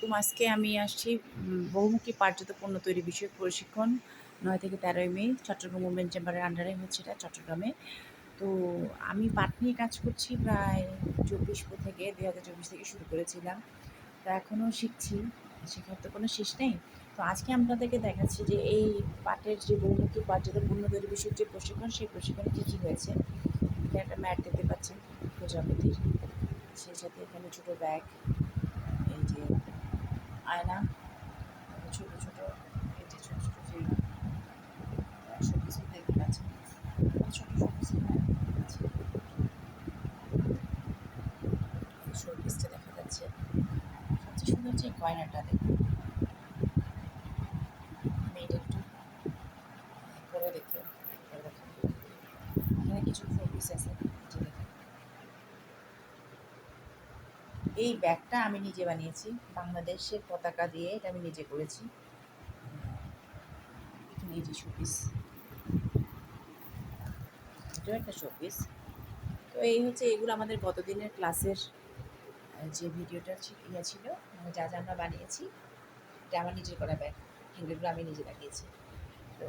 আলাইকুম। আজকে আমি আসছি বহুমুখী পাটজাত পণ্য তৈরি বিষয়ক প্রশিক্ষণ ৯ থেকে ১৩ই মে চট্টগ্রাম উমেন চেম্বারের আন্ডারে হচ্ছে এটা চট্টগ্রামে। তো আমি পাট নিয়ে কাজ করছি প্রায় ২৪ থেকে ২০২৪ থেকে শুরু করেছিলাম। তো এখনও শিখছি, শেখার তো কোনো শেষ নেই। তো আজকে আপনাদেরকে দেখাচ্ছি যে এই পাটের যে বহুমুখী পাটজাত পণ্য তৈরি বিষয়ক যে প্রশিক্ষণ, সেই প্রশিক্ষণে কী কী হয়েছে। এখানে একটা ম্যাট দেখতে পাচ্ছেন প্রজাপতির, সেই সাথে এখানে ছোটো ব্যাগ, এই যে আয়না, ছোটো ছোটো, এই যে ছোটো ছোটো যে শোপিস দেখতে পাচ্ছেন, ছোটো শোপিস দেখতে পাচ্ছেন, শোপিসটা দেখা যাচ্ছে। সবচেয়ে সুন্দর হচ্ছে এই গয়নাটা দেখুন, আমি এটা একটু পরে দেখতে এখানে কিছু শোপিস আছে, যে দেখুন এই ব্যাগটা আমি নিজে বানিয়েছি, বাংলাদেশের পতাকা দিয়ে এটা আমি নিজে করেছি। এখানে এই যে শোপিস, এটাও একটা শোপিস। তো এই হচ্ছে এগুলো আমাদের গতদিনের ক্লাসের যে ভিডিওটা ছিল, মানে যা যা আমরা বানিয়েছি, এটা আমার নিজের করা ব্যাগ, হ্যান্ডেলগুলো আমি নিজে লাগিয়েছি। তো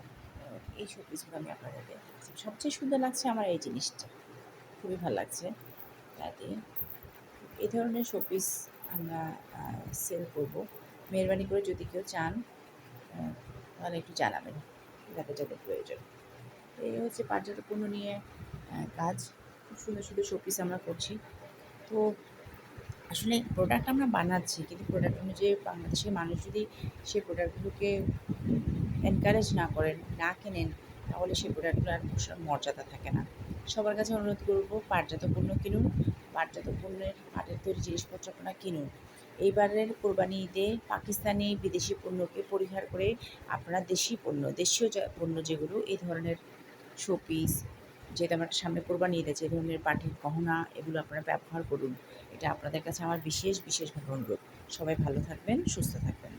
এই শোপিসগুলো আমি আপনাদেরকে সবচেয়ে সুন্দর লাগছে আমার এই জিনিসটা, খুবই ভালো লাগছে। তাতে এই ধরনের শোপিস আমরা সেল করব। মেহরবানি করে যদি কেউ চান তাহলে একটু জানাবেন, যাদের যাদের প্রয়োজন। এই হচ্ছে পাটজাত পণ্য নিয়ে কাজ, খুব সুন্দর সুন্দর শোপিস আমরা করছি। তো আসলে প্রোডাক্ট আমরা বানাচ্ছি, কিন্তু প্রোডাক্ট অনুযায়ী বাংলাদেশের মানুষ যদি সেই প্রোডাক্টগুলোকে এনকারেজ না করেন, না কেনেন, তাহলে সেই প্রোডাক্টগুলো আর মর্যাদা থাকে না। সবার কাছে অনুরোধ করবো, পাটজাত পণ্য কিনুন, পাটজাত পণ্যের পাটের তৈরি জিনিসপত্র আপনারা কিনুন। এইবারের কোরবানি ঈদে পাকিস্তানি বিদেশি পণ্যকে পরিহার করে আপনারা দেশি পণ্য, দেশীয় পণ্য যেগুলো, এই ধরনের শোপিস, যেটা আমরা সামনে কোরবানি ঈদ আছে, এই ধরনের পাটের গহনা, এগুলো আপনারা ব্যবহার করুন। এটা আপনাদের কাছে আমার বিশেষভাবে অনুরোধ। সবাই ভালো থাকবেন, সুস্থ থাকবেন।